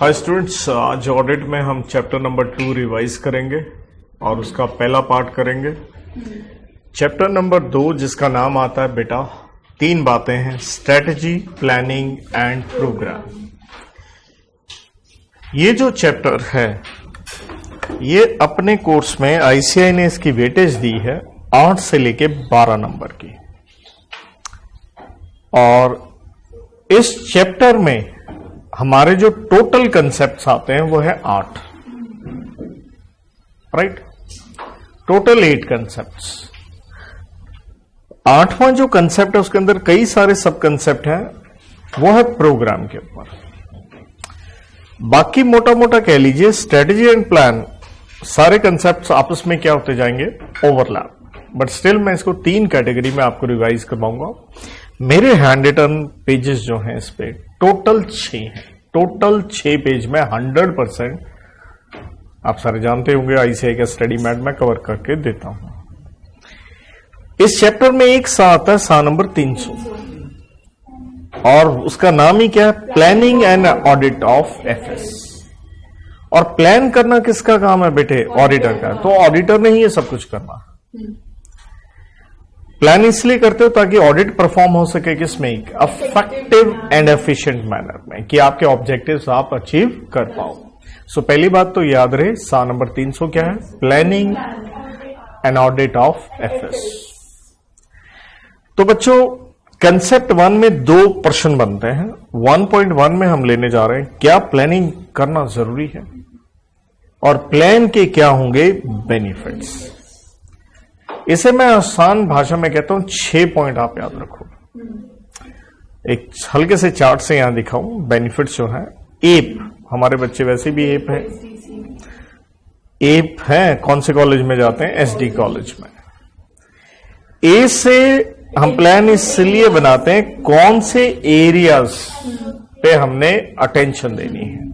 Hi students, आज audit में हम चैप्टर नंबर 2 रिवाइज करेंगे और उसका पहला पार्ट करेंगे। चैप्टर नंबर 2 जिसका नाम आता है बेटा 3 बातें हैं, स्ट्रेटजी, प्लानिंग एंड प्रोग्राम। ये जो चैप्टर है ये अपने कोर्स में आईसीआई ने इसकी वेटेज दी है 8 से लेके 12 नंबर की, और इस चैप्टर में हमारे जो टोटल कंसेप्ट्स आते हैं वो है 8, राइट। Total 8 concepts. 8वां जो कंसेप्ट है उसके अंदर कई सारे सब कंसेप्ट हैं, वो है प्रोग्राम के ऊपर। बाकी मोटा मोटा कह लीजिए स्ट्रेटजी एंड प्लान, सारे कंसेप्ट्स आपस में क्या होते जाएंगे, ओवरलैप। बट स्टिल मैं इसको 3 कैटेगरी में आपको रिवाइज करवाऊंगा। मेरे हैंड रिटन पेजेस जो हैं इस पे टोटल 6 हैं। टोटल 6 पेज में 100% आप सारे जानते होंगे आईसीआई का स्टडी मैट में कवर करके देता हूं। इस चैप्टर में एक सा आता है, सा नंबर 300, और उसका नाम ही क्या है, planning and audit of FS. और प्लान करना किसका काम है बेटे, ऑडिटर का। तो ऑडिटर ने ही ये सब कुछ करना। प्लान इसलिए करते हो ताकि ऑडिट परफॉर्म हो सके किसमें, इफेक्टिव एंड एफिशिएंट मैनर में, कि आपके ऑब्जेक्टिव्स आप अचीव कर पाओ। सो पहली बात तो याद रहे, सा नंबर 300 क्या है, planning and audit of FS. तो बच्चों कंसेप्ट 1 में 2 प्रश्न बनते हैं। 1.1 में हम लेने जा रहे हैं क्या प्लानिंग करना जरूरी है और प्लान के क्या होंगे बेनिफिट्स। इसे मैं आसान भाषा में कहता हूं 6 पॉइंट आप याद रखो। एक हल्के से चार्ट से यहां दिखाऊं बेनिफिट्स जो है। एप, हमारे बच्चे वैसे भी एप है, एप है, कौन से कॉलेज में जाते हैं, एसडी कॉलेज में। ए से हम प्लान इसलिए बनाते हैं कौन से एरियाज पे हमने अटेंशन देनी है।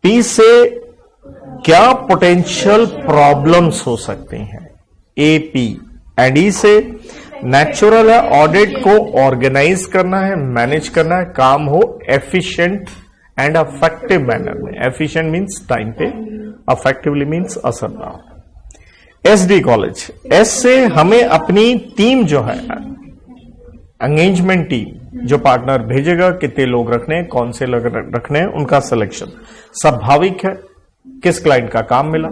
पी से क्या पोटेंशियल प्रॉब्लम्स हो सकती हैं, एपी। एंड ई से नेचुरल है, ऑडिट को ऑर्गेनाइज करना है, मैनेज करना है, काम हो एफिशिएंट एंड अफेक्टिव मैनर में। एफिशिएंट मींस टाइम पे, अफेक्टिवली मींस असरदार। एसडी कॉलेज, एस से हमें अपनी टीम जो है, एंगेजमेंट टीम, जो पार्टनर भेजेगा, कितने लोग रखने हैं, कौन से लोग रखने हैं, उनका सिलेक्शन स्वाभाविक है, किस क्लाइंट का काम मिला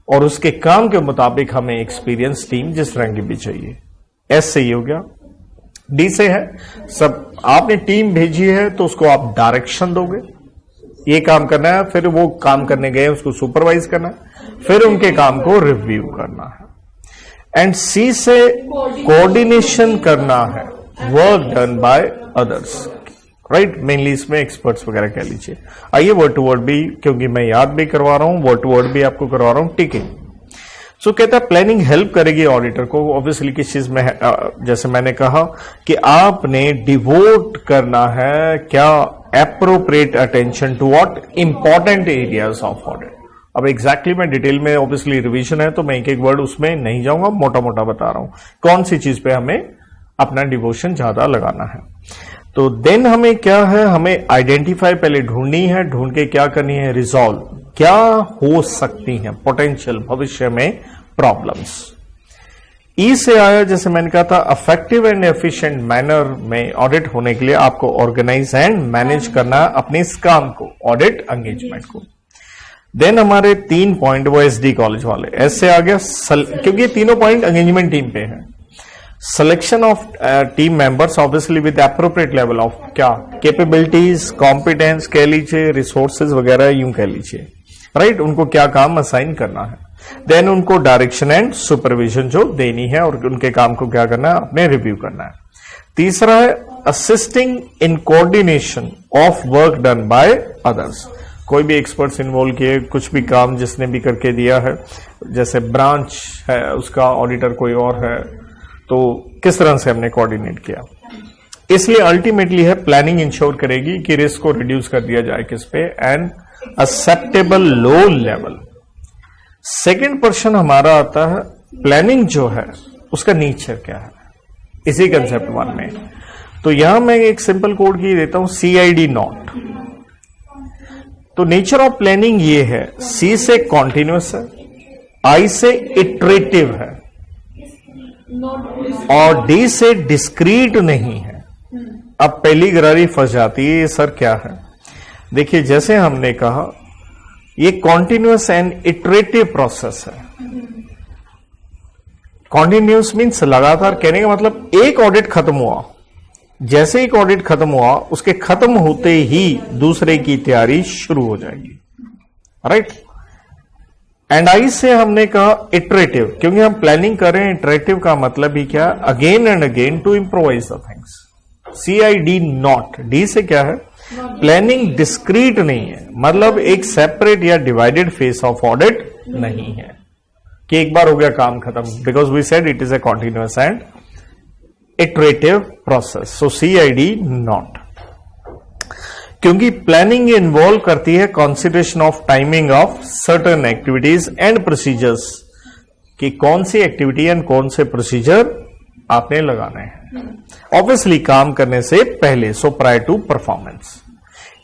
और उसके काम के मुताबिक हमें एक्सपीरियंस टीम जिस रंग की भी चाहिए। एस से ये हो गया। डी से है सब, आपने टीम भेजी है तो उसको आप डायरेक्शन दोगे, ये काम करना है, फिर वो काम करने गए उसको सुपरवाइज करना है, फिर उनके काम को रिव्यू करना है। एंड सी से कोऑर्डिनेशन करना है, work done by others, right. Mainly इसमें एक्सपर्ट्स वगैरह कह लीजिए। आइए वर्ड टू वर्ड भी, क्योंकि मैं याद भी करवा रहा हूं, वर्ड टू वर्ड भी आपको करवा रहा हूं, ठीक है। सो कहता है प्लानिंग हेल्प करेगी ऑडिटर को ऑब्वियसली किस चीज में, जैसे मैंने कहा कि आपने डिवोट करना है क्या, appropriate attention to what, important areas of audit. अब एग्जैक्टली मैं डिटेल में, ऑब्वियसली रिवीजन है तो मैं एक एक वर्ड उसमें नहीं जाऊंगा, मोटा मोटा बता रहा हूं कौन सी चीज पे हमें अपना डिवोशन ज्यादा लगाना है। तो देन हमें क्या है, हमें आइडेंटिफाई पहले ढूंढनी है, ढूंढ के क्या करनी है, रिजॉल्व, क्या हो सकती हैं पोटेंशियल भविष्य में प्रॉब्लम्स। ई से आया, जैसे मैंने कहा था, अफेक्टिव एंड एफिशिएंट मैनर में ऑडिट होने के लिए आपको ऑर्गेनाइज एंड मैनेज करना अपने इस काम को, ऑडिट एंगेजमेंट को। देन हमारे 3 पॉइंट वो एसडी कॉलेज वाले। एस से आ गया क्योंकि ये तीनों पॉइंट एंगेजमेंट टीम पे है। Selection of team members obviously with appropriate level of क्या, कैपेबिलिटीज, कॉम्पिटेंस कह लीजिए, रिसोर्सेज वगैरह यूं कह लीजिए, राइट। उनको क्या काम असाइन करना है, देन उनको डायरेक्शन एंड सुपरविजन जो देनी है और उनके काम को क्या करना है, अपने रिव्यू करना है। तीसरा है assisting in coordination of work done by others. कोई भी एक्सपर्ट्स इन्वॉल्व किए, कुछ भी काम जिसने भी करके दिया है, जैसे ब्रांच है उसका ऑडिटर कोई और है, तो किस तरह से हमने कोऑर्डिनेट किया। इसलिए अल्टीमेटली है प्लानिंग इंश्योर करेगी कि रिस्क को रिड्यूस कर दिया जाए किस पे, and acceptable low level. Second person हमारा आता है प्लानिंग जो है उसका नेचर क्या है, इसी कंसेप्ट 1 में। तो यहां मैं एक सिंपल कोड की देता हूं, CID नॉट, तो नेचर ऑफ प्लानिंग ये है, सी से कॉन्टिन्यूस है, आई से इटरेटिव है और डी से डिस्क्रीट नहीं है। अब पहली गरारी फंस जाती है, ये सर क्या है? देखिए जैसे हमने कहा ये कॉन्टिन्यूस एंड इटरेटिव प्रोसेस है। कॉन्टिन्यूस मीन्स लगातार, कहने का मतलब एक ऑडिट खत्म हुआ, जैसे एक ऑडिट खत्म हुआ उसके खत्म होते ही दूसरे की तैयारी शुरू हो जाएगी, राइट। एंड आई से हमने कहा इटरेटिव, क्योंकि हम प्लानिंग कर रहे हैं। इटरेटिव का मतलब ही क्या? Again and again to improvise the things. CID not. D से क्या है? प्लानिंग डिस्क्रीट नहीं है, मतलब एक सेपरेट या डिवाइडेड फेस ऑफ ऑडिट नहीं है कि एक बार हो गया काम खत्म, because we said it is a continuous and iterative process. So CID not, क्योंकि प्लानिंग इन्वॉल्व करती है consideration of timing of certain activities and procedures, कि कौन सी एक्टिविटी एंड कौन से प्रोसीजर आपने लगाने हैं ऑब्वियसली काम करने से पहले, सो प्रायर टू परफॉर्मेंस।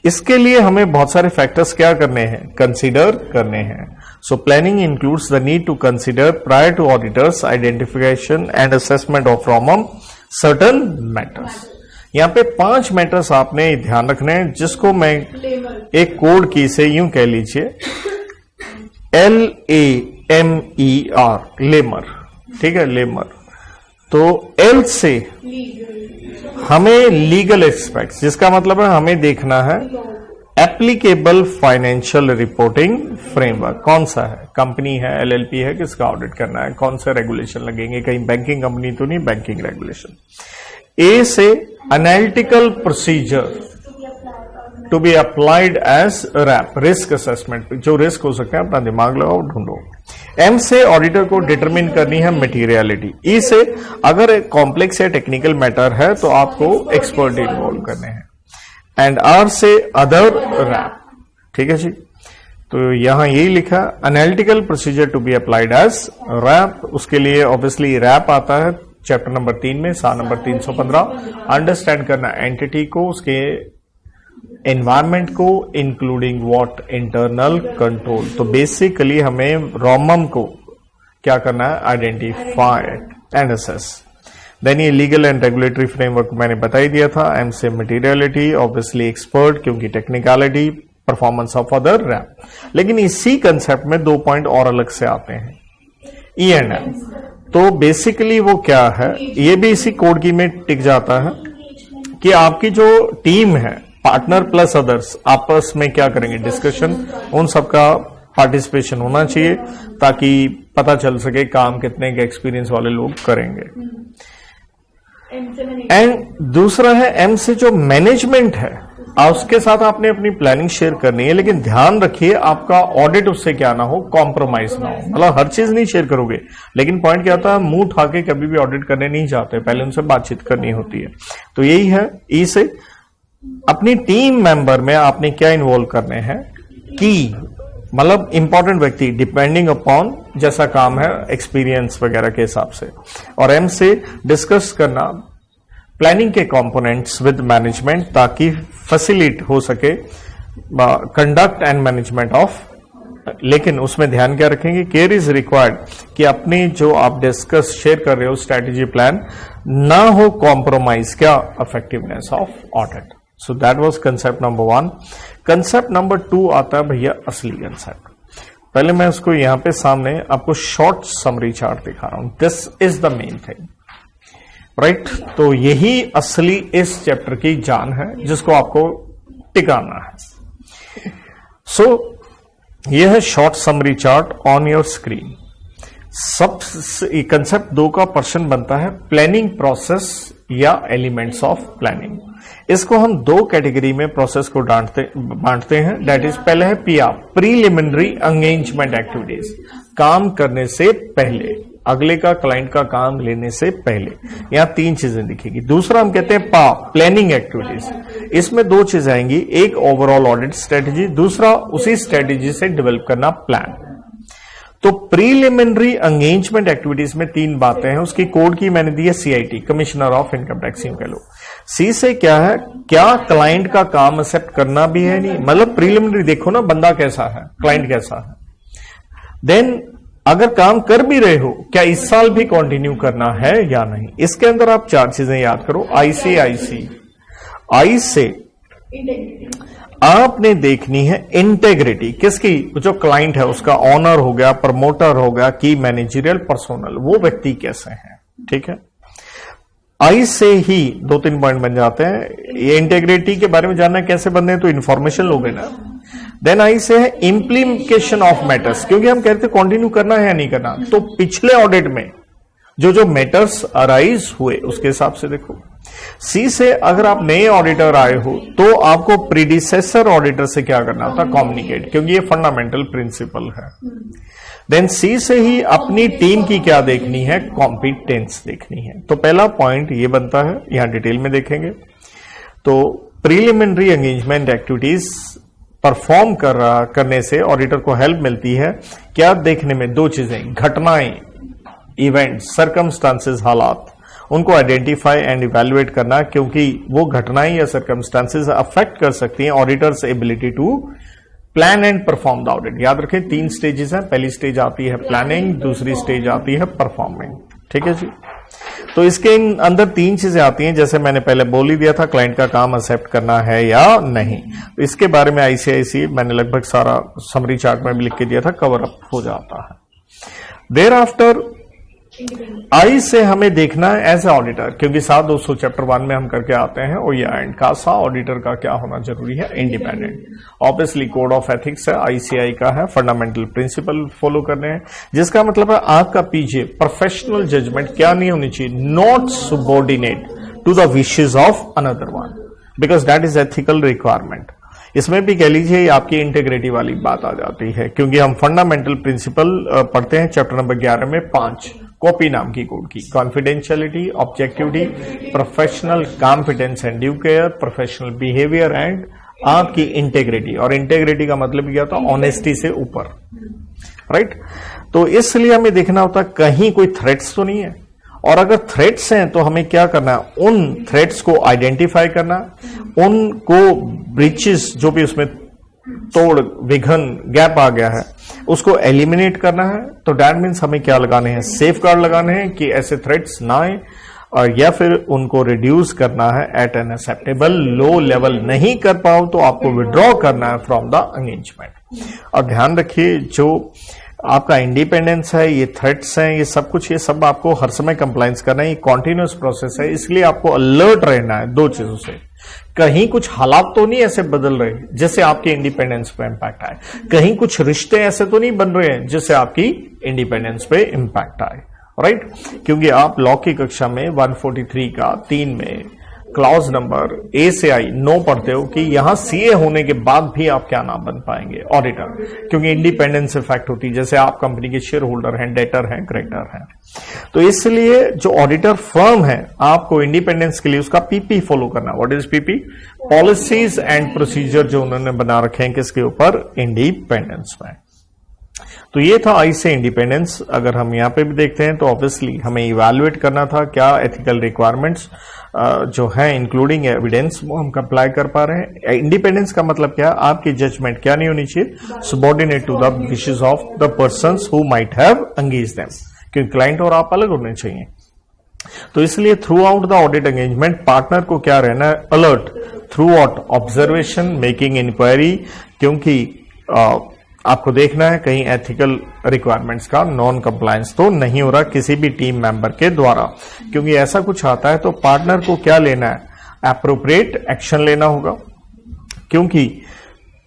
इसके लिए हमें बहुत सारे फैक्टर्स क्या करने हैं? कंसीडर करने हैं। So planning includes the need to consider prior to auditors identification and assessment of from certain matters. यहां पे 5 मैटर्स आपने ध्यान रखने हैं, जिसको मैं एक कोड की से यूं कह लीजिए LAMER, लेमर, ठीक है, लेमर। तो L से हमें लीगल एस्पेक्ट्स, जिसका मतलब है हमें देखना है एप्लीकेबल फाइनेंशियल रिपोर्टिंग फ्रेमवर्क कौन सा है, कंपनी है, LLP है, किसका ऑडिट करना है, कौन से रेगुलेशन लगेंगे, कहीं बैंकिंग कंपनी तो नहीं, बैंकिंग रेगुलेशन। ए से analytical procedure to be applied as RAP, risk assessment, जो रिस्क हो सकते हैं अपना दिमाग लगाओ ढूंढो। एम से ऑडिटर को डिटरमिन करनी है मटेरियलिटी। ई से अगर एक कॉम्प्लेक्स या टेक्निकल मैटर है तो आपको एक्सपर्ट इन्वॉल्व करने हैं। एंड आर से अदर रैप, ठीक है जी। तो यहां यही लिखा analytical procedure to be applied as RAP, उसके लिए ऑब्वियसली रैप आता है चैप्टर नंबर 3 में, सा नंबर 315। अंडरस्टैंड करना एंटिटी को, उसके एनवायरमेंट को, इंक्लूडिंग व्हाट, इंटरनल कंट्रोल। तो बेसिकली हमें रोमम को क्या करना है? Identify and assess. देन ये लीगल एंड रेगुलेटरी फ्रेमवर्क मैंने बता ही दिया था। एम से मटेरियलिटी, ऑब्वियसली एक्सपर्ट, क्योंकि technicality, performance of other RAP. लेकिन इसी कंसेप्ट में 2 पॉइंट और अलग से आते हैं, ई एंड एम। तो बेसिकली वो क्या है, ये भी इसी कोड की में टिक जाता है कि आपकी जो टीम है, पार्टनर प्लस अदर्स, आपस में क्या करेंगे? डिस्कशन, उन सबका पार्टिसिपेशन होना चाहिए ताकि पता चल सके काम कितने के एक्सपीरियंस वाले लोग करेंगे। एंड दूसरा है एम से जो मैनेजमेंट है, उसके साथ आपने अपनी प्लानिंग शेयर करनी है, लेकिन ध्यान रखिए आपका ऑडिट उससे क्या ना हो, कॉम्प्रोमाइज ना हो। मतलब हर चीज नहीं शेयर करोगे, लेकिन पॉइंट क्या होता है, मुंह उठा के कभी भी ऑडिट करने नहीं जाते, पहले उनसे बातचीत करनी होती है। तो यही है ई से। अपनी टीम मेंबर में आपने क्या इन्वॉल्व करने हैं? की, मतलब इंपॉर्टेंट व्यक्ति, डिपेंडिंग अपॉन जैसा काम है, एक्सपीरियंस वगैरह के हिसाब से। और एम से डिस्कस करना प्लानिंग के कंपोनेंट्स विद मैनेजमेंट, ताकि फैसिलिट हो सके कंडक्ट एंड मैनेजमेंट ऑफ। लेकिन उसमें ध्यान क्या रखेंगे? केयर इज रिक्वायर्ड कि अपनी जो आप डिस्कस शेयर कर रहे हो स्ट्रेटेजी प्लान ना हो कॉम्प्रोमाइज क्या, effectiveness of audit. So that was concept number 1। Concept number 2 आता है भैया असली कंसेप्ट। पहले मैं उसको यहां पे सामने आपको शॉर्ट समरी चार्ट दिखा रहा हूं। This is the main thing, right. तो यही असली इस चैप्टर की जान है, जिसको आपको टिकाना है। सो यह है short summary chart on your screen. सब कंसेप्ट 2 का पर्सन बनता है प्लानिंग प्रोसेस या एलिमेंट्स ऑफ प्लानिंग। इसको हम 2 कैटेगरी में प्रोसेस को बांटते हैं। दैट इज, पहले है PR, प्रीलिमिनरी एंगेजमेंट एक्टिविटीज, काम करने से पहले, अगले का क्लाइंट का काम लेने से पहले। यहां 3 चीजें दिखेगी। दूसरा हम कहते हैं प्लानिंग एक्टिविटीज। इसमें 2 चीजें आएंगी, एक ओवरऑल ऑडिट स्ट्रेटेजी, दूसरा उसी स्ट्रेटेजी से डेवलप करना प्लान। तो प्रीलिमिनरी एंगेजमेंट एक्टिविटीज में 3 बातें हैं। उसकी कोड की मैंने दी है CIT, commissioner of income tax, यूं कह लो। सी से क्या है, क्या क्लाइंट का काम एक्सेप्ट करना भी है नहीं, मतलब प्रीलिमिनरी देखो ना बंदा कैसा है, क्लाइंट कैसा है। देन अगर काम कर भी रहे हो, क्या इस साल भी कंटिन्यू करना है या नहीं। इसके अंदर आप 4 चीजें याद करो। आई से आपने देखनी है इंटेग्रिटी किसकी, जो क्लाइंट है उसका, ऑनर हो गया, प्रमोटर हो गया, की मैनेजरियल पर्सोनल, वो व्यक्ति कैसे हैं, ठीक है। आई से ही 2-3 पॉइंट बन जाते हैं। ये इंटेग्रिटी के बारे में जानना कैसे बनने, तो इंफॉर्मेशन लोगे ना। देन आई से है इंप्लीमेंटेशन ऑफ मैटर्स, क्योंकि हम कहते हैं कंटिन्यू करना है या नहीं करना, तो पिछले ऑडिट में जो मैटर्स अराइज हुए उसके हिसाब से देखो। सी से अगर आप नए ऑडिटर आए हो तो आपको प्रीडिसेसर ऑडिटर से क्या करना होता, कम्युनिकेट, क्योंकि ये फंडामेंटल प्रिंसिपल है। देन सी से ही अपनी टीम की क्या देखनी है, कॉम्पिटेंस देखनी है। तो पहला पॉइंट ये बनता है, यहां डिटेल में देखेंगे। तो प्रीलिमिनरी एंगेजमेंट एक्टिविटीज परफॉर्म करने से ऑडिटर को हेल्प मिलती है, क्या देखने में, 2 चीजें, घटनाएं, इवेंट, सर्कमस्टांसेस, हालात, उनको आइडेंटिफाई एंड इवैल्यूएट करना, क्योंकि वो घटनाएं या सर्कमस्टांसेस अफेक्ट कर सकती हैं auditors ability to plan and perform the audit. याद रखें 3 स्टेजेस हैं, पहली स्टेज आती है प्लानिंग, दूसरी स्टेज आती है परफॉर्मिंग, ठीक है जी। तो इसके अंदर 3 चीजें आती हैं, जैसे मैंने पहले बोल ही दिया था, क्लाइंट का काम एक्सेप्ट करना है या नहीं। तो इसके बारे में आईसीआईसी मैंने लगभग सारा समरी चार्ट में भी लिख के दिया था, कवर अप हो जाता है। देयर आफ्टर आई से हमें देखना है एज ए ऑडिटर, क्योंकि 7-200 चैप्टर 1 में हम करके आते हैं, और ये एंड का सा ऑडिटर का क्या होना जरूरी है, independent. Obviously code of ethics है, आईसीआई का है, फंडामेंटल प्रिंसिपल फॉलो करने हैं, जिसका मतलब है आपका पीछे प्रोफेशनल जजमेंट क्या नहीं होनी चाहिए, not subordinate to the wishes of another one, because that is ethical requirement. इसमें भी कह लीजिए आपकी इंटेग्रिटी वाली बात आ जाती है, क्योंकि हम फंडामेंटल प्रिंसिपल पढ़ते हैं चैप्टर नंबर 11 में 5 कॉपी नाम की कोड की, confidentiality, objectivity, professional competence and due care, professional behaviour and आपकी इंटेग्रिटी। और इंटेग्रिटी का मतलब क्या होता है, ऑनेस्टी से ऊपर, राइट। तो इसलिए हमें देखना होता है कहीं कोई थ्रेट्स तो नहीं है, और अगर थ्रेट्स हैं तो हमें क्या करना है, उन थ्रेट्स को आइडेंटिफाई करना, उनको ब्रीचेस जो भी उसमें तोड़, विघन, गैप आ गया है, उसको एलिमिनेट करना है। तो दैट मीन्स हमें क्या लगाने हैं, सेफ गार्ड लगाने हैं कि ऐसे थ्रेट्स ना आए, और या फिर उनको रिड्यूस करना है at an acceptable low level. नहीं कर पाओ तो आपको विड्रॉ करना है फ्रॉम द एंगेजमेंट। और ध्यान रखिए जो आपका इंडिपेंडेंस है, ये थ्रेट्स हैं, ये सब कुछ, ये सब आपको हर समय कंप्लायंस करना है, ये कॉन्टिन्यूस प्रोसेस है, इसलिए आपको अलर्ट रहना है 2 चीजों से। कहीं कुछ हालात तो नहीं ऐसे बदल रहे जिससे आपके इंडिपेंडेंस पे इंपैक्ट आए, कहीं कुछ रिश्ते ऐसे तो नहीं बन रहे हैं जिससे आपकी इंडिपेंडेंस पे इंपैक्ट आए, राइट। क्योंकि आप लॉ की कक्षा में 143 का 3 में क्लॉज नंबर ए से आई 9 पढ़ते हो कि यहां सीए होने के बाद भी आप क्या ना बन पाएंगे, ऑडिटर, क्योंकि इंडिपेंडेंस इफेक्ट होती है, जैसे आप कंपनी के शेयर होल्डर हैं, डेटर हैं, क्रेडिटर हैं। तो इसलिए जो ऑडिटर फर्म है, आपको इंडिपेंडेंस के लिए उसका पीपी फॉलो करना। What is PP? Policies and procedure जो उन्होंने बना रखे हैं किसके ऊपर, इंडिपेंडेंस में। तो ये था आई से इंडिपेंडेंस। अगर हम यहां पे भी देखते हैं तो ऑब्वियसली हमें इवैल्यूएट करना था क्या एथिकल रिक्वायरमेंट्स जो है इंक्लूडिंग एविडेंस वो हम कंप्लाई कर पा रहे हैं। इंडिपेंडेंस का मतलब क्या, आपकी जजमेंट क्या नहीं होनी चाहिए, subordinate to the wishes of the persons who might have engage them, क्योंकि क्लाइंट और आप अलग होने चाहिए। तो इसलिए throughout the audit engagement partner को क्या रहना है, alert throughout observation, making inquiry, क्योंकि आपको देखना है कहीं एथिकल रिक्वायरमेंट्स का नॉन कंप्लायंस तो नहीं हो रहा किसी भी टीम मेंबर के द्वारा। क्योंकि ऐसा कुछ आता है तो पार्टनर को क्या लेना है, एप्रोप्रिएट एक्शन लेना होगा, क्योंकि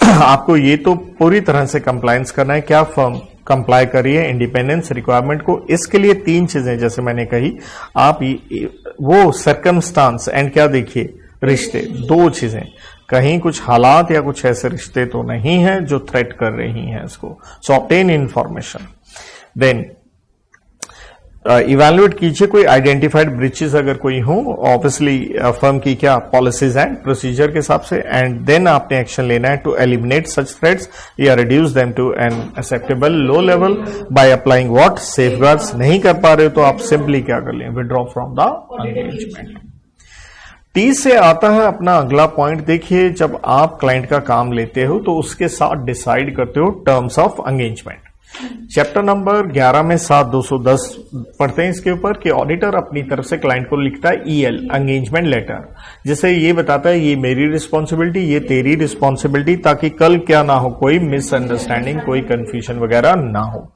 आपको ये तो पूरी तरह से कंप्लायंस करना है क्या फर्म कंप्लाई कर रही है इंडिपेंडेंस रिक्वायरमेंट को। इसके लिए 3 चीजें जैसे मैंने कही, आप वो सर्कमस्टांस एंड क्या देखिए, रिश्ते, 2 चीजें, कहीं कुछ हालात या कुछ ऐसे रिश्ते तो नहीं है जो थ्रेट कर रही हैं इसको। सो ऑब्टेन इंफॉर्मेशन, देन इवैल्यूएट कीजिए कोई आइडेंटिफाइड ब्रीचेस अगर कोई हो, ऑब्वियसली फर्म की क्या पॉलिसीज एंड प्रोसीजर के हिसाब से, एंड देन आपने एक्शन लेना है टू एलिमिनेट सच थ्रेट्स या reduce them to an acceptable low level by applying what, safeguards. नहीं कर पा रहे हो तो आप सिंपली क्या कर लें, withdraw from the engagement. T से आता है अपना अगला पॉइंट। देखिए, जब आप क्लाइंट का काम लेते हो तो उसके साथ डिसाइड करते हो terms of engagement. Chapter number 11 में 7/210 पढ़ते हैं इसके ऊपर कि ऑडिटर अपनी तरफ से क्लाइंट को लिखता है ईएल, एंगेजमेंट लेटर, जिसे ये बताता है ये मेरी रिस्पॉन्सिबिलिटी, ये तेरी रिस्पॉन्सिबिलिटी, ताकि कल क्या ना हो, कोई मिसअंडरस्टैंडिंग, कोई कंफ्यूजन वगैरह ना हो।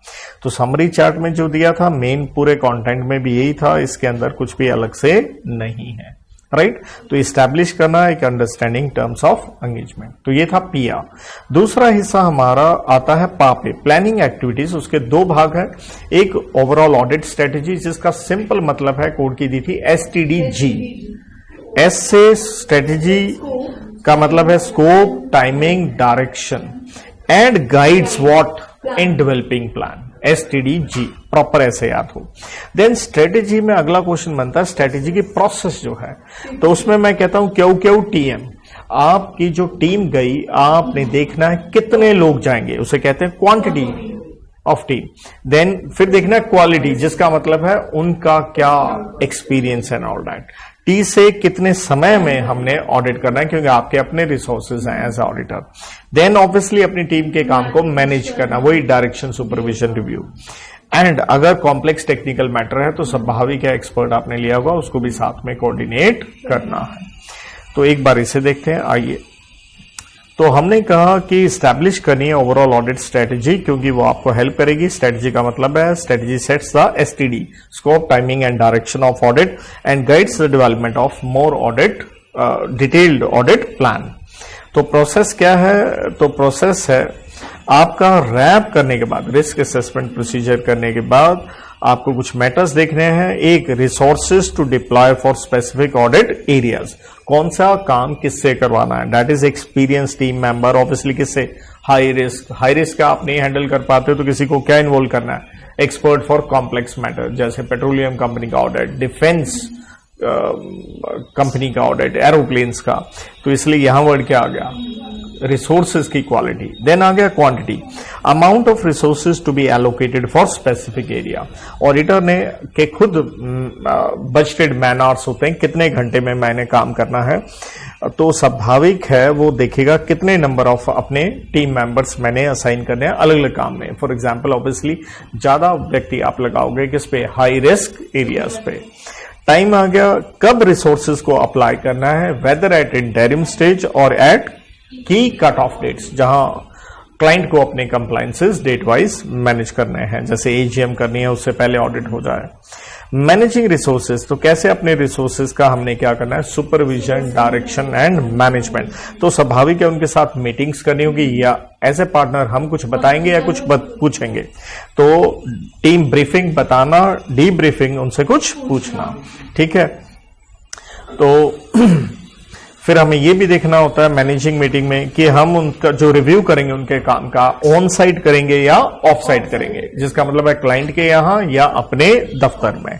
तो समरी चार्ट में जो दिया था, मेन पूरे कंटेंट में भी यही था, इसके अंदर कुछ भी अलग से नहीं है, राइट। तो इस्टेब्लिश करना एक अंडरस्टैंडिंग टर्म्स ऑफ एंगेजमेंट। तो ये था पिया। दूसरा हिस्सा हमारा आता है पा पे, प्लानिंग एक्टिविटीज। उसके दो भाग है, एक ओवरऑल ऑडिट स्ट्रेटेजी, जिसका सिंपल मतलब है, कोड की दी थी STDG। एस से स्ट्रेटेजी का मतलब है scope, timing, direction and guides what in developing plan. STDG proper ऐसे याद हो। देन स्ट्रेटेजी में अगला क्वेश्चन बनता है स्ट्रेटेजी की प्रोसेस जो है, तो उसमें मैं कहता हूं QQTM। आपकी जो टीम गई, आपने देखना है कितने लोग जाएंगे, उसे कहते हैं क्वांटिटी ऑफ टीम। देन फिर देखना है क्वालिटी, जिसका मतलब है उनका क्या experience and all that. T से कितने समय में हमने ऑडिट करना है, क्योंकि आपके अपने रिसोर्सेज हैं एज ऑडिटर। देन ऑब्वियसली अपनी टीम के काम को मैनेज करना, वही डायरेक्शन, सुपरविजन, रिव्यू। एंड अगर कॉम्प्लेक्स टेक्निकल मैटर है तो स्वाभाविक है एक्सपर्ट आपने लिया होगा, उसको भी साथ में कोऑर्डिनेट करना है। तो एक बार इसे देखते हैं, आइए। तो हमने कहा कि इस्टेब्लिश करनी है ओवरऑल ऑडिट स्ट्रेटेजी, क्योंकि वो आपको हेल्प करेगी। स्ट्रेटेजी का मतलब है strategy sets the STD, scope, timing and direction of audit, and guides the development of more audit, detailed audit plan. तो प्रोसेस क्या है? तो प्रोसेस है आपका रैप करने के बाद, रिस्क असेसमेंट प्रोसीजर करने के बाद आपको कुछ मैटर्स देखने हैं। एक, resources to deploy for specific audit areas, कौन सा काम किससे करवाना है, that is experience team member. Obviously किससे? हाई रिस्क आप नहीं हैंडल कर पाते तो किसी को क्या इन्वॉल्व करना है? एक्सपर्ट फॉर कॉम्प्लेक्स मैटर, जैसे पेट्रोलियम कंपनी का ऑडिट, डिफेंस कंपनी का ऑडिट, एरोप्लेन्स का। तो इसलिए यहां वर्ड क्या आ गया? रिसोर्सेज की क्वालिटी। देन आ गया quantity, amount of resources to be allocated for specific area. Auditor ने के खुद बजटेड मैन आवर्स होते हैं, कितने घंटे में मैंने काम करना है। तो स्वाभाविक है वो देखेगा कितने नंबर ऑफ अपने टीम मेंबर्स मैंने असाइन करने हैं अलग अलग काम में। फॉर एग्जाम्पल ऑब्वियसली ज्यादा व्यक्ति आप लगाओगे किस पे? हाई रिस्क एरियाज पे। टाइम आ गया, कब रिसोर्सेज को अप्लाई करना है, वेदर एट इंटरिम स्टेज और एट की कट ऑफ डेट्स, जहां क्लाइंट को अपने कंप्लायंसेस डेट वाइज मैनेज करने हैं, जैसे AGM करनी है उससे पहले ऑडिट हो जाए। मैनेजिंग रिसोर्सेज, तो कैसे अपने रिसोर्सेज का हमने क्या करना है? Supervision, direction and management. तो स्वाभाविक है उनके साथ मीटिंग्स करनी होगी, या एज ए पार्टनर हम कुछ बताएंगे या कुछ पूछेंगे। तो टीम ब्रीफिंग बताना, डी ब्रीफिंग उनसे कुछ पूछना, ठीक है। तो फिर हमें यह भी देखना होता है मैनेजिंग मीटिंग में कि हम उनका जो रिव्यू करेंगे उनके काम का ऑन साइट करेंगे या ऑफ साइट करेंगे, जिसका मतलब है क्लाइंट के यहां या अपने दफ्तर में।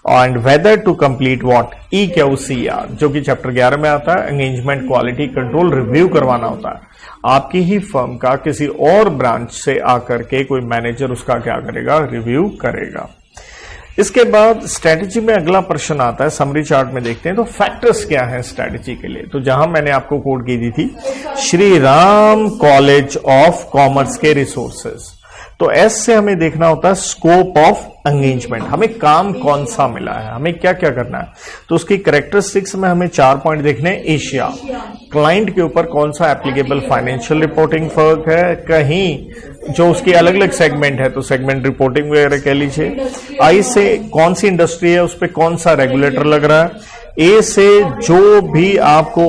And whether to complete what? EQCR, जो कि चैप्टर 11 में आता है, एंगेजमेंट क्वालिटी कंट्रोल रिव्यू करवाना होता है। आपकी ही फर्म का किसी और ब्रांच से आकर के कोई मैनेजर उसका क्या करेगा? रिव्यू करेगा। इसके बाद स्ट्रेटेजी में अगला प्रश्न आता है, समरी चार्ट में देखते हैं। तो फैक्टर्स क्या हैं स्ट्रेटेजी के लिए? तो जहां मैंने आपको कोड की दी थी Shri Ram college of commerce के रिसोर्सेज। तो एस से हमें देखना होता है स्कोप ऑफ एंगेजमेंट, हमें काम कौन सा मिला है, हमें क्या क्या करना है। तो उसकी कैरेक्टरिस्टिक्स में हमें 4 पॉइंट देखने हैं। एशिया, क्लाइंट के ऊपर कौन सा एप्लीकेबल फाइनेंशियल रिपोर्टिंग फर्क है, कहीं जो उसकी अलग अलग सेगमेंट है तो सेगमेंट रिपोर्टिंग वगैरह कह लीजिए। आई से कौन सी इंडस्ट्री है, उस पर कौन सा रेगुलेटर लग रहा है। ए से जो भी आपको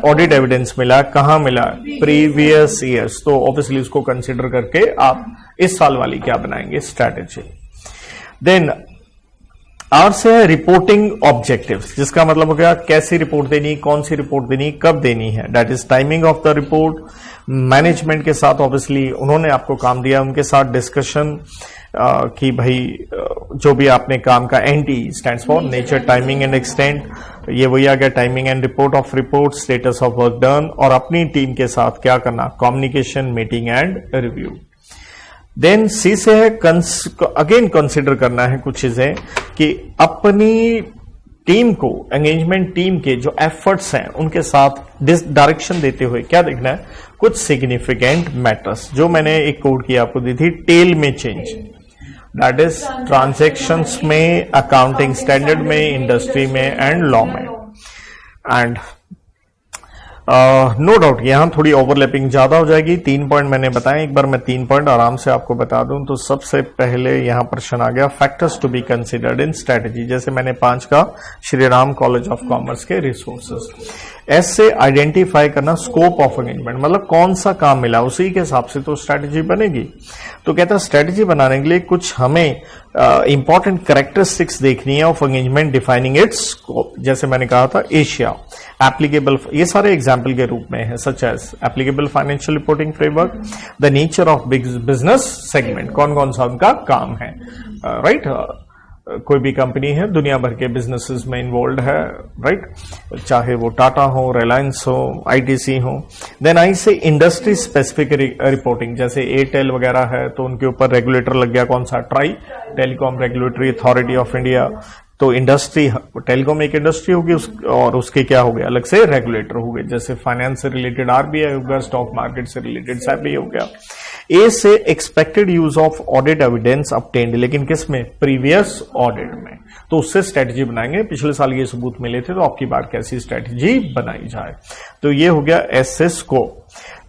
ऑडिट एविडेंस मिला, कहां मिला? Previous years. तो ऑब्वियसली उसको कंसिडर करके आप इस साल वाली क्या बनाएंगे? स्ट्रैटेजी। देन आर से है रिपोर्टिंग ऑब्जेक्टिव्स, जिसका मतलब हो गया कैसी रिपोर्ट देनी, कौन सी रिपोर्ट देनी, कब देनी है। That is timing of the report. Management के साथ ऑब्वियसली उन्होंने आपको काम दिया, उनके साथ डिस्कशन कि भाई जो भी आपने काम का, NT stands for nature, timing and extent, ये वही आ गया timing and report of report, status of work done, और अपनी टीम के साथ क्या करना? Communication, meeting and review. Then C से है अगेन कंसिडर करना है कुछ चीजें कि अपनी टीम को, एंगेजमेंट टीम के जो एफर्ट्स हैं उनके साथ डायरेक्शन देते हुए क्या देखना है, कुछ सिग्निफिकेंट मैटर्स जो मैंने एक कोड की आपको दी थी, टेल में चेंज, दैट इज ट्रांजैक्शंस में, अकाउंटिंग स्टैंडर्ड में, इंडस्ट्री में एंड लॉ में। एंड नो डाउट यहां थोड़ी ओवरलैपिंग ज्यादा हो जाएगी। 3 पॉइंट मैंने बताए, एक बार मैं 3 पॉइंट आराम से आपको बता दूं तो सबसे पहले यहां प्रश्न आ गया factors to be considered in strategy, जैसे मैंने 5 का Shri Ram college of commerce के रिसोर्सेज। एस से आइडेंटिफाई करना स्कोप ऑफ एंगेजमेंट, मतलब कौन सा काम मिला उसी के हिसाब से तो स्ट्रेटेजी बनेगी। तो कहता है स्ट्रेटेजी बनाने के लिए कुछ हमें इंपॉर्टेंट कैरेक्टरिस्टिक्स देखनी है of engagement defining it's scope. जैसे मैंने कहा था एशिया एप्लीकेबल, ये सारे एग्जाम्पल के रूप में है, such as applicable financial reporting framework, the nature of business segment, कौन कौन सा उनका काम है, राइट कोई भी कंपनी है दुनिया भर के बिजनेसेस में इन्वॉल्व है, राइट चाहे वो टाटा हो, रिलायंस हो, आईटीसी हो। देन आई से इंडस्ट्री स्पेसिफिक रिपोर्टिंग, जैसे एयरटेल वगैरह है तो उनके ऊपर रेगुलेटर लग गया, कौन सा, try telecom regulatory authority of India. तो इंडस्ट्री, टेलीकॉम एक इंडस्ट्री होगी और उसके क्या हो गया, अलग से रेगुलेटर हो गए, जैसे फाइनेंस से रिलेटेड आरबीआई होगा, स्टॉक मार्केट से रिलेटेड सेबी हो गया। ए से expected use of audit evidence obtained, लेकिन किस में, प्रीवियस ऑडिट में, तो उससे स्ट्रेटजी बनाएंगे, पिछले साल ये सबूत मिले थे तो आपकी बार कैसी स्ट्रेटजी बनाई जाए। तो ये हो गया एस से स्कोप।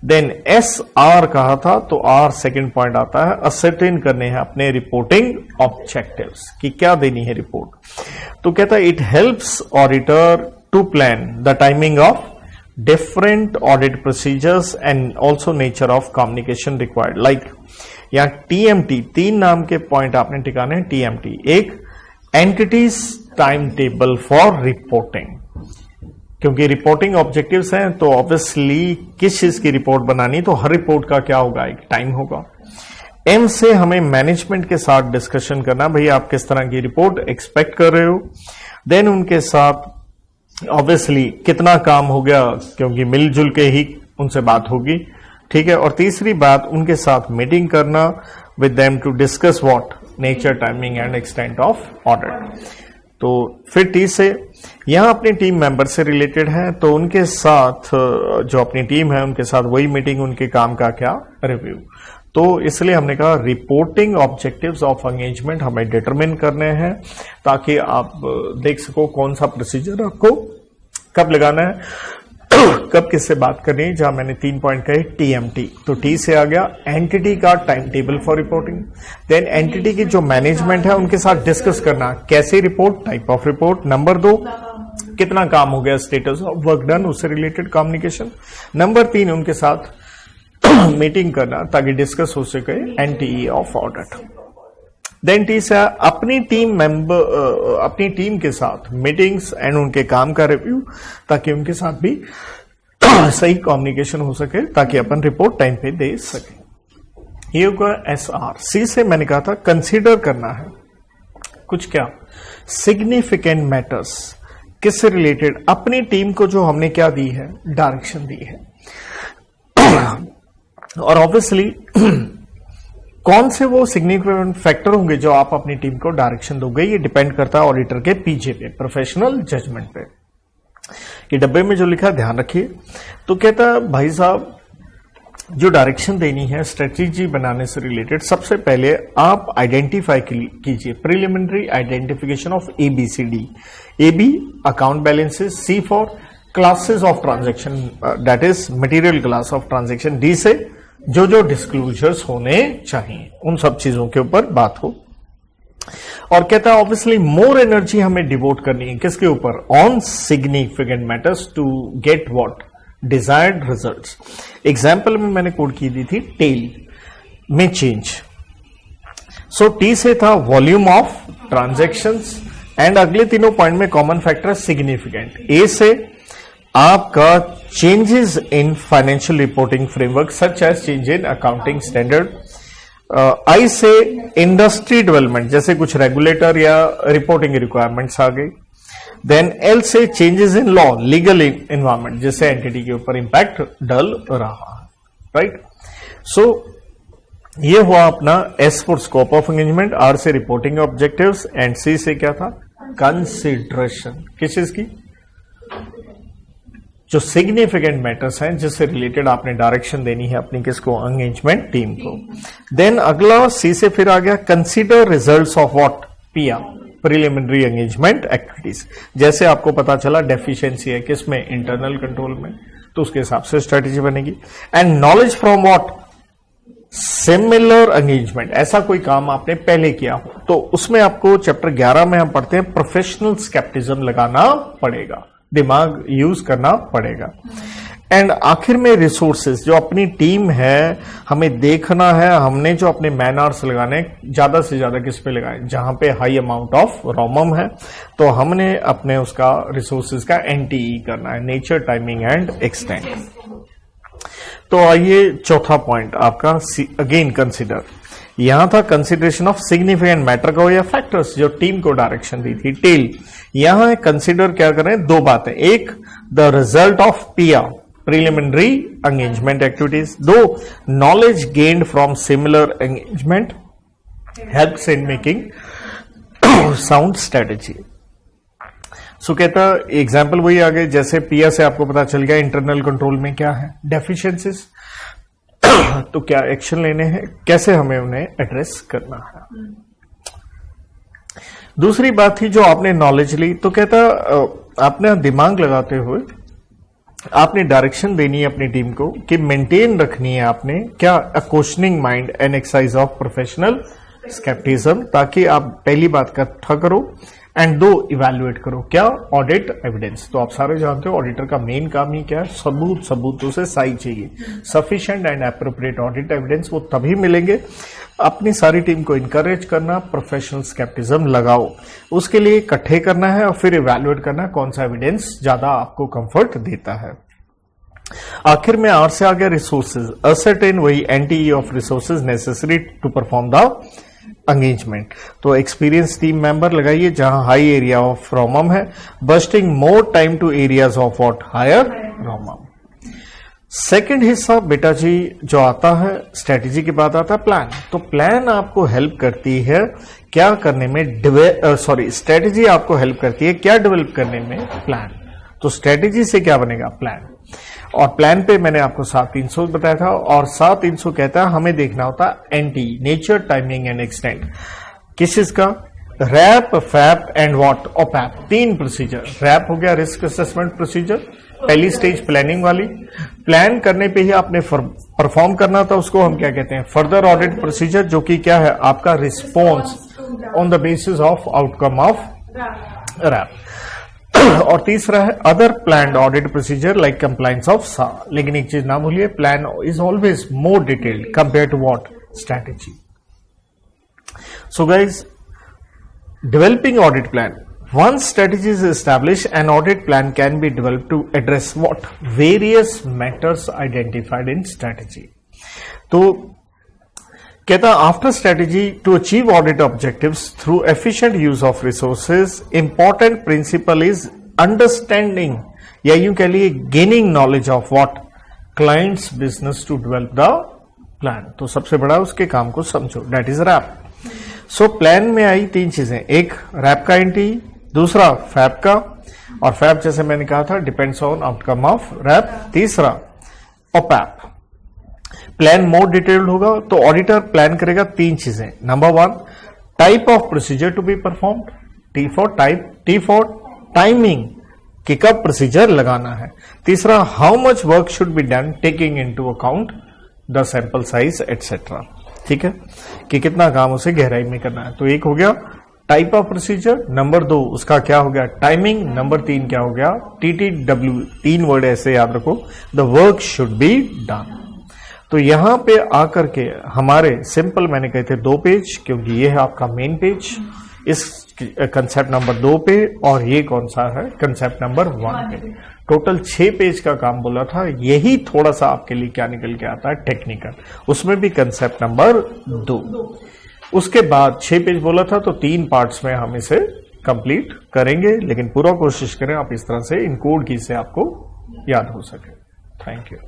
देन एस आर कहा था तो आर सेकंड पॉइंट आता है, असर्टेन करने हैं अपने रिपोर्टिंग ऑब्जेक्टिव्स कि क्या देनी है रिपोर्ट। तो कहता है it helps auditor to plan the timing of different audit procedures and also nature of communication required, like यहाँ TMT, 3 नाम के पॉइंट आपने टिकाने हैं। TMT एक entities time table for reporting, क्योंकि रिपोर्टिंग ऑब्जेक्टिव्स हैं तो ऑब्वियसली किस चीज की रिपोर्ट बनानी, तो हर रिपोर्ट का क्या होगा, एक टाइम होगा। एम से हमें मैनेजमेंट के साथ डिस्कशन करना, भाई आप किस तरह की रिपोर्ट एक्सपेक्ट कर रहे हो। देन उनके साथ ऑब्वियसली कितना काम हो गया, क्योंकि मिलजुल के ही उनसे बात होगी, ठीक है। और तीसरी बात, उनके साथ मीटिंग करना with them to discuss what, nature, timing and extent of audit. तो फिर टी से यहां अपनी टीम मेंबर से रिलेटेड है, तो उनके साथ जो अपनी टीम है उनके साथ वही मीटिंग, उनके काम का क्या रिव्यू। तो इसलिए हमने कहा रिपोर्टिंग ऑब्जेक्टिव्स ऑफ एंगेजमेंट हमें डिटरमिन करने हैं, ताकि आप देख सको कौन सा प्रोसीजर आपको कब लगाना है, कब किससे बात करनी है। जहां मैंने 3 पॉइंट कहे, टीएमटी, तो टी से आ गया एंटिटी का time table for reporting. Then entity की जो मैनेजमेंट है उनके साथ डिस्कस करना, कैसे report, type of report. Number 2, कितना काम हो गया, स्टेटस ऑफ वर्क डन, उससे रिलेटेड कम्युनिकेशन। नंबर 3, उनके साथ मीटिंग करना ताकि डिस्कस हो सके NTE of audit. Then T से अपनी टीम मेंबर, अपनी टीम के साथ मीटिंग्स एंड उनके काम का रिव्यू, ताकि उनके साथ भी सही कम्युनिकेशन हो सके, ताकि अपन रिपोर्ट टाइम पे दे सके। ये होगा एस आर। सी से मैंने कहा था कंसीडर करना है कुछ क्या, सिग्निफिकेंट मैटर्स, किससे रिलेटेड, अपनी टीम को जो हमने क्या दी है, डायरेक्शन दी है। और ऑब्वियसली कौन से वो सिग्निफिकेंट फैक्टर होंगे जो आप अपनी टीम को डायरेक्शन दोगे, ये डिपेंड करता है ऑडिटर के पीजे पे, प्रोफेशनल जजमेंट पे। ये डब्बे में जो लिखा है ध्यान रखिए। तो कहता है भाई साहब जो डायरेक्शन देनी है स्ट्रेटेजी बनाने से रिलेटेड, सबसे पहले आप आइडेंटिफाई कीजिए, preliminary identification of ABCD। AB account balances, C for classes of transaction, that is material class of transaction. D से जो डिस्क्लोजर्स होने चाहिए उन सब चीजों के ऊपर बात हो। और कहता है ऑब्वियसली मोर एनर्जी हमें डिवोट करनी है किसके ऊपर, on significant matters to get what, desired results. Example में मैंने कोड की दी थी टेल में चेंज। सो टी से था वॉल्यूम ऑफ ट्रांजैक्शंस, एंड अगले तीनों पॉइंट में कॉमन फैक्टर सिग्निफिकेंट। ए से आपका changes in financial reporting framework such as change in accounting standard. I से इंडस्ट्री डेवलपमेंट, जैसे कुछ रेगुलेटर या रिपोर्टिंग रिक्वायरमेंट्स आ गई। देन एल से changes in law, legal environment, जैसे एंटिटी के ऊपर इंपैक्ट डल रहा है, राइट। सो ये हुआ अपना S for scope of engagement, R से रिपोर्टिंग ऑब्जेक्टिव्स, एंड सी से क्या था, कंसिडरेशन किस चीज की? जो सिग्निफिकेंट मैटर्स हैं जिससे रिलेटेड आपने डायरेक्शन देनी है अपनी किसको? एंगेजमेंट टीम को। देन अगला सी से फिर आ गया consider results of what? PR, preliminary engagement activities. जैसे आपको पता चला डेफिशिएंसी है किसमें? इंटरनल कंट्रोल में, तो उसके हिसाब से स्ट्रेटेजी बनेगी। And knowledge from what? Similar engagement. ऐसा कोई काम आपने पहले किया हो तो उसमें आपको चैप्टर 11 में हम पढ़ते हैं प्रोफेशनल स्केप्टिज्म लगाना पड़ेगा, दिमाग यूज करना पड़ेगा। एंड आखिर में रिसोर्सेज, जो अपनी टीम है हमें देखना है हमने जो अपने मैन आवर्स लगाने ज्यादा से ज्यादा किस पे लगाए? जहां पे हाई अमाउंट ऑफ रोमम है तो हमने अपने उसका रिसोर्सेज का एनटीई करना है, नेचर, टाइमिंग एंड एक्सटेंट। तो आइए चौथा पॉइंट आपका अगेन कंसिडर। यहां था कंसिडरेशन ऑफ सिग्निफिकेंट मैटर का या फैक्टर्स जो टीम को डायरेक्शन दी थी, टेल। यहां है कंसिडर क्या करें? दो बातें, एक the result of PR, preliminary engagement activities, दो knowledge gained from similar engagement helps in making sound strategy. So कहता एग्जाम्पल वही आ गए, जैसे पीआर से आपको पता चल गया इंटरनल कंट्रोल में क्या है? डेफिशिएंसीज। तो क्या एक्शन लेने हैं, कैसे हमें उन्हें एड्रेस करना है। दूसरी बात थी जो आपने नॉलेज ली, तो कहता आपने दिमाग लगाते हुए आपने डायरेक्शन देनी है अपनी टीम को कि मेंटेन रखनी है आपने क्या? A questioning mind and exercise of professional scepticism, ताकि आप पहली बात इकट्ठा करो एंड दो इवैल्यूएट करो क्या? Audit evidence. तो आप सारे जानते हो ऑडिटर का मेन काम ही क्या है? सबूत, सबूतों से सही चाहिए। Sufficient and appropriate audit evidence वो तभी मिलेंगे। अपनी सारी टीम को इनकरेज करना, प्रोफेशनल स्केप्टिज्म लगाओ, उसके लिए इकट्ठे करना है और फिर इवैल्यूएट करना कौन सा एविडेंस ज्यादा आपको कंफर्ट देता है। आखिर में आर से आ गया रिसोर्सेज, असर्टेन वही NTE of resources necessary to perform the engagement. तो एक्सपीरियंस टीम मेंबर लगाइए जहां हाई एरिया ऑफ रोमम है, busting more time to areas of what? Higher ROMM. Second हिस्सा बेटा जी जो आता है स्ट्रेटेजी के बाद आता है प्लान। तो प्लान आपको हेल्प करती है क्या करने में? स्ट्रेटेजी आपको हेल्प करती है क्या डेवलप करने में? प्लान। तो स्ट्रेटेजी से क्या बनेगा? प्लान। और प्लान पे मैंने आपको 7-300 बताया था, और 7-300 कहता है हमें देखना होता है NT, nature, timing and extent. किस चीज का? RAP, FAP and what? OAP. 3 procedure. RAP हो गया रिस्क असेसमेंट प्रोसीजर, पहली स्टेज प्लानिंग वाली। प्लान करने पे ही आपने परफॉर्म करना था, उसको हम क्या कहते हैं? फर्दर ऑडिट प्रोसीजर, जो कि क्या है? आपका response on the basis of outcome of RAP. और तीसरा है other planned audit procedure like compliance of SA. लेकिन एक चीज ना भूलिए, plan is always more detailed compare to what? Strategy. So guys, developing audit plan. Once strategy is established, an audit plan can be developed to address what? Various matters identified in strategy. तो कहता after strategy to achieve audit objectives through efficient use of resources, important principle is understanding या यूं कह लिए gaining knowledge of what? Client's business to develop the plan. तो सबसे बड़ा उसके काम को समझो, that is RAP. So plan में आई 3 चीजें, एक रैप का एनटी, दूसरा फैप का, और फैप जैसे मैंने कहा था depends on outcome of RAP, तीसरा ओपैप। प्लान मोर डिटेल्ड होगा तो ऑडिटर प्लान करेगा 3 चीजें। Number 1, type of procedure to be performed, T for type, T for timing कि कब प्रोसीजर लगाना है, तीसरा how much work should be done taking into account the sample size etcetera. ठीक है, कि कितना काम उसे गहराई में करना है। तो एक हो गया टाइप ऑफ प्रोसीजर, नंबर 2 उसका क्या हो गया? टाइमिंग, नंबर 3 क्या हो गया? TTW। 3 वर्ड ऐसे याद रखो, the work should be done. तो यहां पे आकर के हमारे सिंपल मैंने कहे थे 2 पेज, क्योंकि ये है आपका मेन पेज इस कंसेप्ट नंबर 2 पे, और ये कौन सा है? कंसेप्ट नंबर 1 पे। टोटल 6 पेज का काम बोला था, यही थोड़ा सा आपके लिए क्या निकल के आता है? टेक्निकल, उसमें भी कंसेप्ट नंबर 2। उसके बाद 6 पेज बोला था, तो 3 पार्ट्स में हम इसे कंप्लीट करेंगे, लेकिन पूरा कोशिश करें आप इस तरह से इन कोड की से आपको याद हो सके। Thank you.